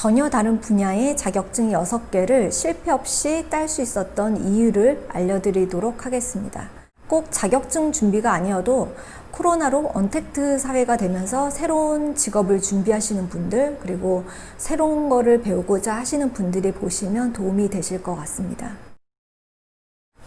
전혀 다른 분야의 자격증 6개를 실패 없이 딸 수 있었던 이유를 알려드리도록 하겠습니다. 꼭 자격증 준비가 아니어도 코로나로 언택트 사회가 되면서 새로운 직업을 준비하시는 분들, 그리고 새로운 거를 배우고자 하시는 분들이 보시면 도움이 되실 것 같습니다.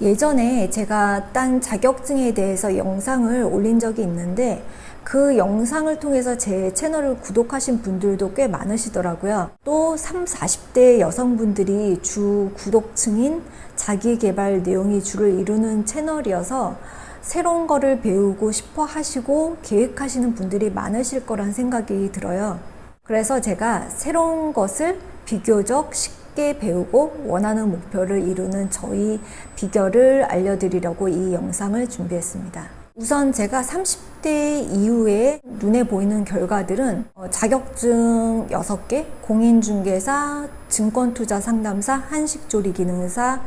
예전에 제가 딴 자격증에 대해서 영상을 올린 적이 있는데 그 영상을 통해서 제 채널을 구독하신 분들도 꽤 많으시더라고요. 또 30, 40대 여성분들이 주 구독층인 자기계발 내용이 주를 이루는 채널이어서 새로운 거를 배우고 싶어 하시고 계획하시는 분들이 많으실 거란 생각이 들어요. 그래서 제가 새로운 것을 비교적 쉽게 배우고 원하는 목표를 이루는 저희 비결을 알려드리려고 이 영상을 준비했습니다. 우선 제가 30대 이후에 눈에 보이는 결과들은 자격증 6개, 공인중개사, 증권투자상담사, 한식조리기능사,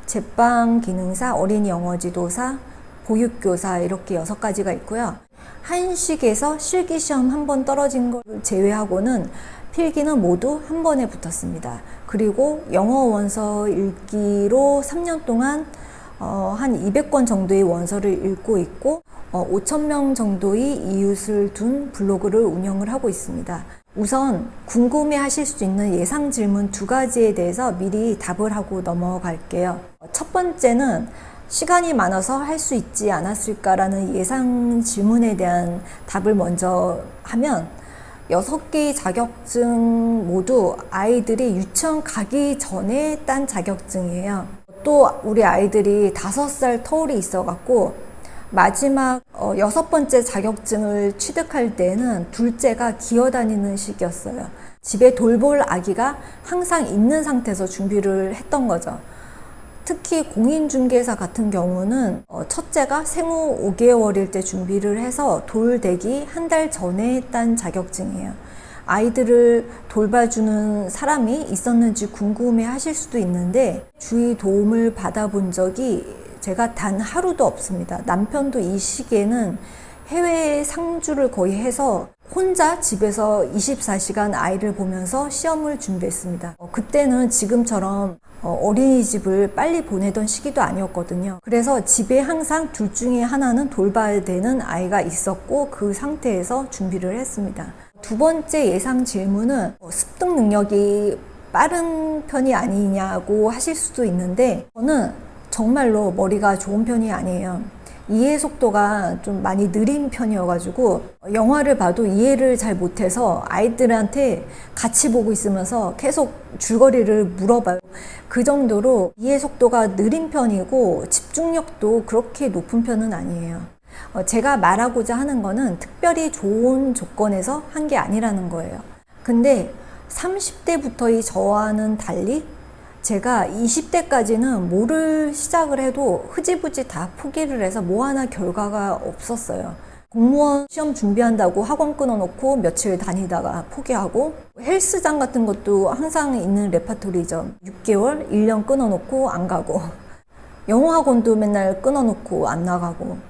제빵기능사, 어린이 영어지도사, 보육교사 이렇게 6가지가 있고요. 한식에서 실기시험 한 번 떨어진 걸 제외하고는 필기는 모두 한 번에 붙었습니다. 그리고 영어 원서 읽기로 3년 동안 한 200권 정도의 원서를 읽고 있고 5,000명 정도의 이웃을 둔 블로그를 운영을 하고 있습니다. 우선 궁금해 하실 수 있는 예상 질문 2가지에 대해서 미리 답을 하고 넘어갈게요. 첫 번째는 시간이 많아서 할 수 있지 않았을까라는 예상 질문에 대한 답을 먼저 하면 6개의 자격증 모두 아이들이 유치원 가기 전에 딴 자격증이에요. 또 우리 아이들이 5살 터울이 있어갖고 마지막 6번째 자격증을 취득할 때는 둘째가 기어다니는 시기였어요. 집에 돌볼 아기가 항상 있는 상태에서 준비를 했던 거죠. 특히 공인중개사 같은 경우는 첫째가 생후 5개월일 때 준비를 해서 돌되기 한 달 전에 딴 자격증이에요. 아이들을 돌봐주는 사람이 있었는지 궁금해 하실 수도 있는데 주위 도움을 받아본 적이 제가 단 하루도 없습니다. 남편도 이 시기에는 해외 상주를 거의 해서 혼자 집에서 24시간 아이를 보면서 시험을 준비했습니다. 그때는 지금처럼 어린이집을 빨리 보내던 시기도 아니었거든요. 그래서 집에 항상 둘 중에 하나는 돌봐야 되는 아이가 있었고 그 상태에서 준비를 했습니다. 2번째 예상 질문은 습득 능력이 빠른 편이 아니냐고 하실 수도 있는데 저는 정말로 머리가 좋은 편이 아니에요. 이해 속도가 좀 많이 느린 편이어가지고 영화를 봐도 이해를 잘 못해서 아이들한테 같이 보고 있으면서 계속 줄거리를 물어봐요. 그 정도로 이해 속도가 느린 편이고 집중력도 그렇게 높은 편은 아니에요. 제가 말하고자 하는 거는 특별히 좋은 조건에서 한 게 아니라는 거예요. 근데 30대부터의 저와는 달리 제가 20대까지는 뭐를 시작을 해도 흐지부지 다 포기를 해서 뭐 하나 결과가 없었어요. 공무원 시험 준비한다고 학원 끊어놓고 며칠 다니다가 포기하고 헬스장 같은 것도 항상 있는 레파토리죠. 6개월, 1년 끊어놓고 안 가고 영어학원도 맨날 끊어놓고 안 나가고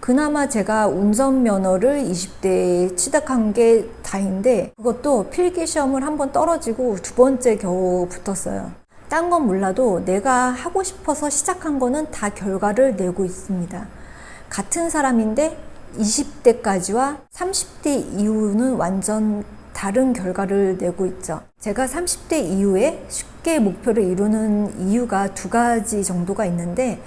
그나마 제가 운전면허를 20대에 취득한 게 다인데 그것도 필기시험을 한 번 떨어지고 2번째 겨우 붙었어요. 딴 건 몰라도 내가 하고 싶어서 시작한 거는 다 결과를 내고 있습니다. 같은 사람인데 20대까지와 30대 이후는 완전 다른 결과를 내고 있죠. 제가 30대 이후에 쉽게 목표를 이루는 이유가 2가지 정도가 있는데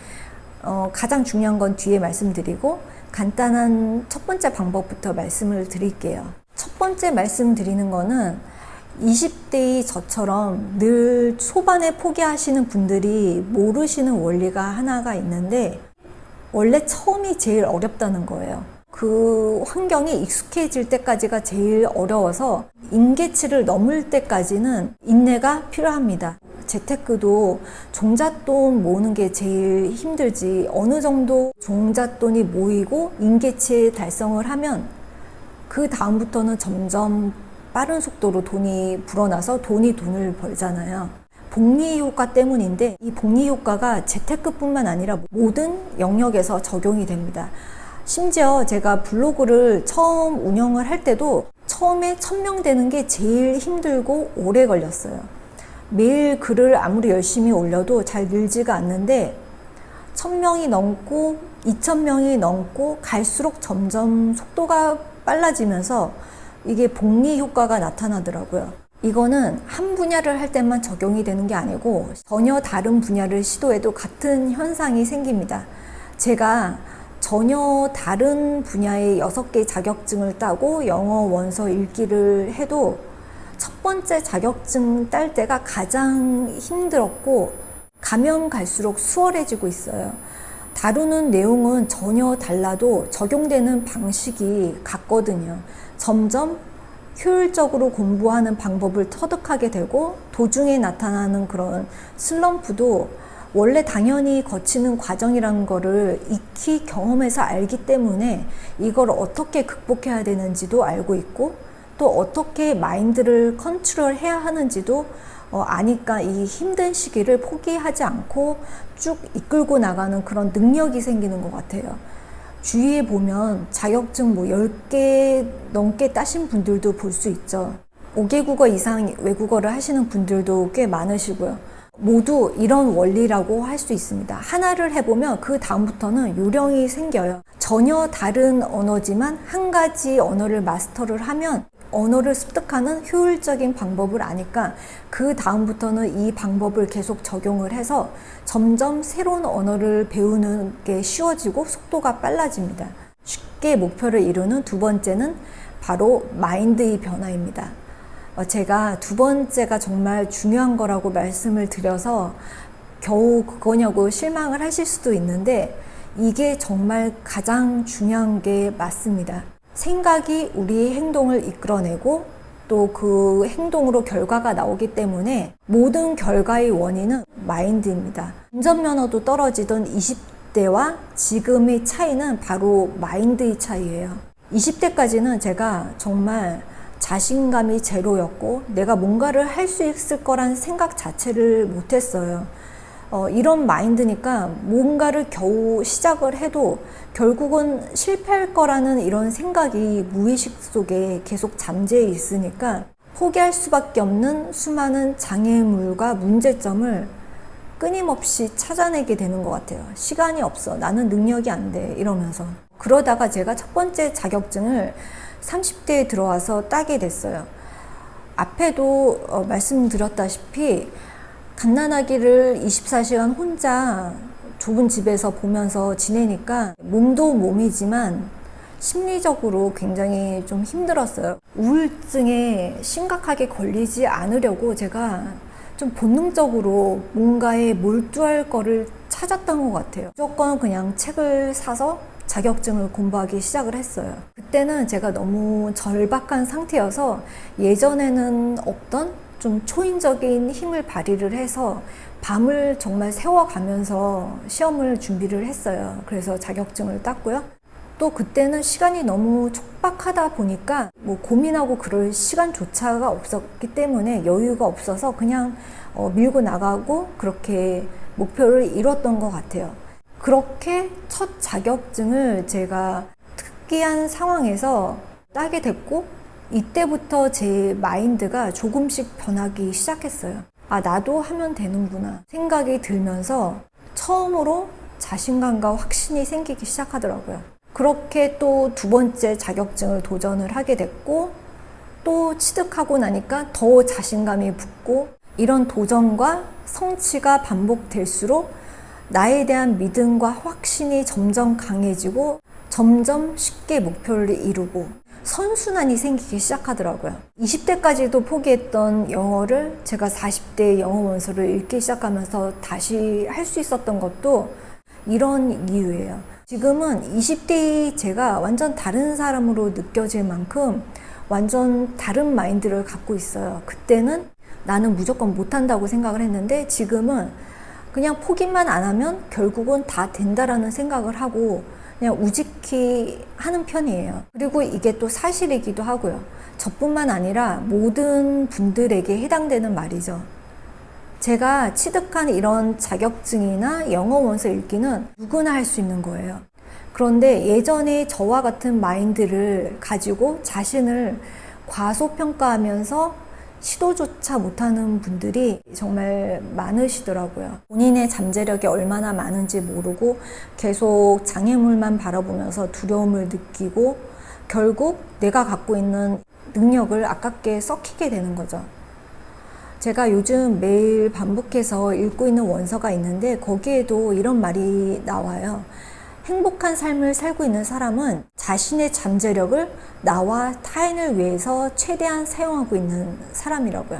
가장 중요한 건 뒤에 말씀드리고 간단한 첫 번째 방법부터 말씀을 드릴게요. 첫 번째 말씀드리는 거는 20대의 저처럼 늘 초반에 포기하시는 분들이 모르시는 원리가 하나가 있는데 원래 처음이 제일 어렵다는 거예요. 그 환경이 익숙해질 때까지가 제일 어려워서 임계치를 넘을 때까지는 인내가 필요합니다. 재테크도 종잣돈 모으는 게 제일 힘들지 어느 정도 종잣돈이 모이고 임계치에 달성을 하면 그 다음부터는 점점 빠른 속도로 돈이 불어나서 돈을 벌잖아요. 복리 효과 때문인데 이 복리 효과가 재테크뿐만 아니라 모든 영역에서 적용이 됩니다. 심지어 제가 블로그를 처음 운영을 할 때도 처음에 1000명 되는 게 제일 힘들고 오래 걸렸어요. 매일 글을 아무리 열심히 올려도 잘 늘지가 않는데 1000명이 넘고 2000명이 넘고 갈수록 점점 속도가 빨라지면서 이게 복리 효과가 나타나더라고요. 이거는 한 분야를 할 때만 적용이 되는 게 아니고 전혀 다른 분야를 시도해도 같은 현상이 생깁니다. 제가 전혀 다른 분야의 6개 자격증을 따고 영어 원서 읽기를 해도 첫 번째 자격증 딸 때가 가장 힘들었고 가면 갈수록 수월해지고 있어요. 다루는 내용은 전혀 달라도 적용되는 방식이 같거든요. 점점 효율적으로 공부하는 방법을 터득하게 되고 도중에 나타나는 그런 슬럼프도 원래 당연히 거치는 과정이라는 거를 익히 경험해서 알기 때문에 이걸 어떻게 극복해야 되는지도 알고 있고 또 어떻게 마인드를 컨트롤해야 하는지도 아니까 이 힘든 시기를 포기하지 않고 쭉 이끌고 나가는 그런 능력이 생기는 것 같아요. 주위에 보면 자격증 10개 넘게 따신 분들도 볼 수 있죠. 5개국어 이상 외국어를 하시는 분들도 꽤 많으시고요. 모두 이런 원리라고 할 수 있습니다. 하나를 해보면 그 다음부터는 요령이 생겨요. 전혀 다른 언어지만 한 가지 언어를 마스터를 하면 언어를 습득하는 효율적인 방법을 아니까 그 다음부터는 이 방법을 계속 적용을 해서 점점 새로운 언어를 배우는 게 쉬워지고 속도가 빨라집니다. 쉽게 목표를 이루는 두 번째는 바로 마인드의 변화입니다. 제가 두 번째가 정말 중요한 거라고 말씀을 드려서 겨우 그거냐고 실망을 하실 수도 있는데 이게 정말 가장 중요한 게 맞습니다. 생각이 우리의 행동을 이끌어내고 또 그 행동으로 결과가 나오기 때문에 모든 결과의 원인은 마인드입니다. 운전면허도 떨어지던 20대와 지금의 차이는 바로 마인드의 차이예요. 20대까지는 제가 정말 자신감이 제로였고 내가 뭔가를 할 수 있을 거란 생각 자체를 못했어요. 이런 마인드니까 뭔가를 겨우 시작을 해도 결국은 실패할 거라는 이런 생각이 무의식 속에 계속 잠재해 있으니까 포기할 수밖에 없는 수많은 장애물과 문제점을 끊임없이 찾아내게 되는 것 같아요. 시간이 없어. 나는 능력이 안 돼. 이러면서. 그러다가 제가 첫 번째 자격증을 30대에 들어와서 따게 됐어요. 앞에도 말씀드렸다시피 갓난아기를 24시간 혼자 좁은 집에서 보면서 지내니까 몸도 몸이지만 심리적으로 굉장히 좀 힘들었어요. 우울증에 심각하게 걸리지 않으려고 제가 좀 본능적으로 뭔가에 몰두할 거를 찾았던 것 같아요. 무조건 그냥 책을 사서 자격증을 공부하기 시작을 했어요. 그때는 제가 너무 절박한 상태여서 예전에는 없던 좀 초인적인 힘을 발휘를 해서 밤을 정말 새워가면서 시험을 준비를 했어요. 그래서 자격증을 땄고요. 또 그때는 시간이 너무 촉박하다 보니까 뭐 고민하고 그럴 시간조차가 없었기 때문에 여유가 없어서 그냥 밀고 나가고 그렇게 목표를 이뤘던 것 같아요. 그렇게 첫 자격증을 제가 특이한 상황에서 따게 됐고 이때부터 제 마인드가 조금씩 변하기 시작했어요. 아, 나도 하면 되는구나 생각이 들면서 처음으로 자신감과 확신이 생기기 시작하더라고요. 그렇게 또 두 번째 자격증을 도전을 하게 됐고 또 취득하고 나니까 더 자신감이 붙고 이런 도전과 성취가 반복될수록 나에 대한 믿음과 확신이 점점 강해지고 점점 쉽게 목표를 이루고 선순환이 생기기 시작하더라고요. 20대까지도 포기했던 영어를 제가 40대 영어 원서를 읽기 시작하면서 다시 할 수 있었던 것도 이런 이유예요. 지금은 20대의 제가 완전 다른 사람으로 느껴질 만큼 완전 다른 마인드를 갖고 있어요. 그때는 나는 무조건 못한다고 생각을 했는데 지금은 그냥 포기만 안 하면 결국은 다 된다라는 생각을 하고 그냥 우직히 하는 편이에요. 그리고 이게 또 사실이기도 하고요. 저뿐만 아니라 모든 분들에게 해당되는 말이죠. 제가 취득한 이런 자격증이나 영어 원서 읽기는 누구나 할 수 있는 거예요. 그런데 예전에 저와 같은 마인드를 가지고 자신을 과소평가하면서 시도조차 못하는 분들이 정말 많으시더라고요. 본인의 잠재력이 얼마나 많은지 모르고 계속 장애물만 바라보면서 두려움을 느끼고 결국 내가 갖고 있는 능력을 아깝게 썩히게 되는 거죠. 제가 요즘 매일 반복해서 읽고 있는 원서가 있는데 거기에도 이런 말이 나와요. 행복한 삶을 살고 있는 사람은 자신의 잠재력을 나와 타인을 위해서 최대한 사용하고 있는 사람이라고요.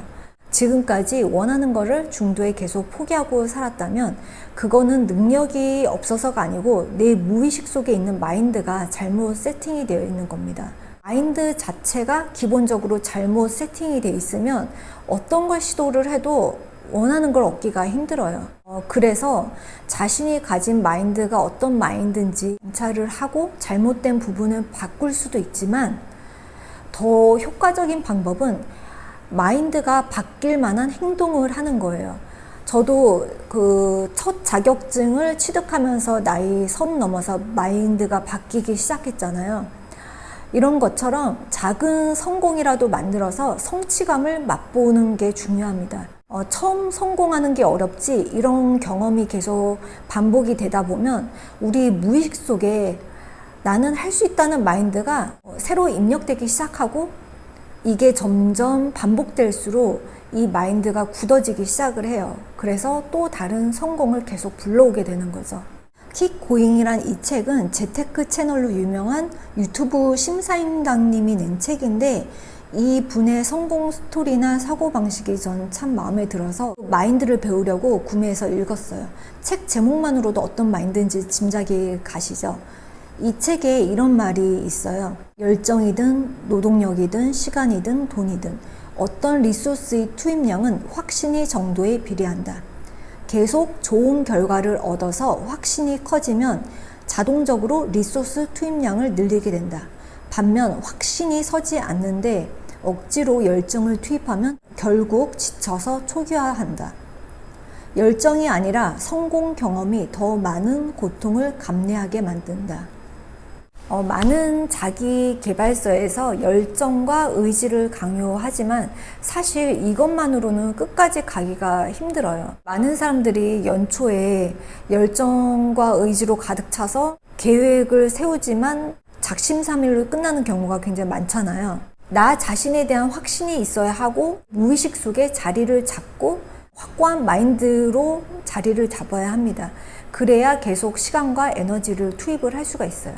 지금까지 원하는 거를 중도에 계속 포기하고 살았다면 그거는 능력이 없어서가 아니고 내 무의식 속에 있는 마인드가 잘못 세팅이 되어 있는 겁니다. 마인드 자체가 기본적으로 잘못 세팅이 되어 있으면 어떤 걸 시도를 해도 원하는 걸 얻기가 힘들어요. 그래서 자신이 가진 마인드가 어떤 마인드인지 관찰을 하고 잘못된 부분을 바꿀 수도 있지만 더 효과적인 방법은 마인드가 바뀔 만한 행동을 하는 거예요. 저도 그 첫 자격증을 취득하면서 나이 30 넘어서 마인드가 바뀌기 시작했잖아요. 이런 것처럼 작은 성공이라도 만들어서 성취감을 맛보는 게 중요합니다. 처음 성공하는 게 어렵지 이런 경험이 계속 반복이 되다 보면 우리 무의식 속에 나는 할 수 있다는 마인드가 새로 입력되기 시작하고 이게 점점 반복될수록 이 마인드가 굳어지기 시작을 해요. 그래서 또 다른 성공을 계속 불러오게 되는 거죠. Keep Going이란 이 책은 재테크 채널로 유명한 유튜브 심사임당님이 낸 책인데 이 분의 성공 스토리나 사고방식이 전 참 마음에 들어서 마인드를 배우려고 구매해서 읽었어요. 책 제목만으로도 어떤 마인드인지 짐작이 가시죠? 이 책에 이런 말이 있어요. 열정이든 노동력이든 시간이든 돈이든 어떤 리소스의 투입량은 확신이 정도에 비례한다. 계속 좋은 결과를 얻어서 확신이 커지면 자동적으로 리소스 투입량을 늘리게 된다. 반면 확신이 서지 않는데 억지로 열정을 투입하면 결국 지쳐서 초기화한다. 열정이 아니라 성공 경험이 더 많은 고통을 감내하게 만든다. 많은 자기 개발서에서 열정과 의지를 강요하지만 사실 이것만으로는 끝까지 가기가 힘들어요. 많은 사람들이 연초에 열정과 의지로 가득 차서 계획을 세우지만 작심삼일로 끝나는 경우가 굉장히 많잖아요. 나 자신에 대한 확신이 있어야 하고 무의식 속에 자리를 잡고 확고한 마인드로 자리를 잡아야 합니다. 그래야 계속 시간과 에너지를 투입을 할 수가 있어요.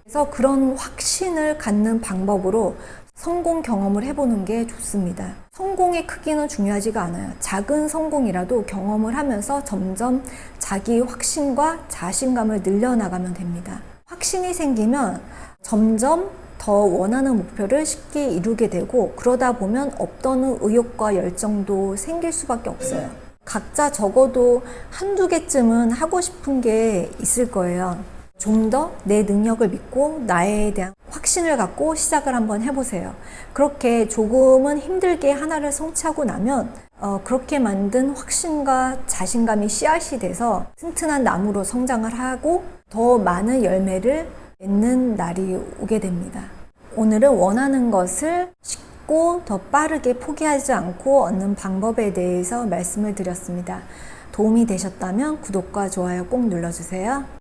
그래서 그런 확신을 갖는 방법으로 성공 경험을 해보는 게 좋습니다. 성공의 크기는 중요하지가 않아요. 작은 성공이라도 경험을 하면서 점점 자기 확신과 자신감을 늘려나가면 됩니다. 확신이 생기면 점점 더 원하는 목표를 쉽게 이루게 되고 그러다 보면 없던 의욕과 열정도 생길 수밖에 없어요. 각자 적어도 한두 개쯤은 하고 싶은 게 있을 거예요. 좀 더 내 능력을 믿고 나에 대한 확신을 갖고 시작을 한번 해보세요. 그렇게 조금은 힘들게 하나를 성취하고 나면 그렇게 만든 확신과 자신감이 씨앗이 돼서 튼튼한 나무로 성장을 하고 더 많은 열매를 맺는 날이 오게 됩니다. 오늘은 원하는 것을 쉽고 더 빠르게 포기하지 않고 얻는 방법에 대해서 말씀을 드렸습니다. 도움이 되셨다면 구독과 좋아요 꼭 눌러주세요.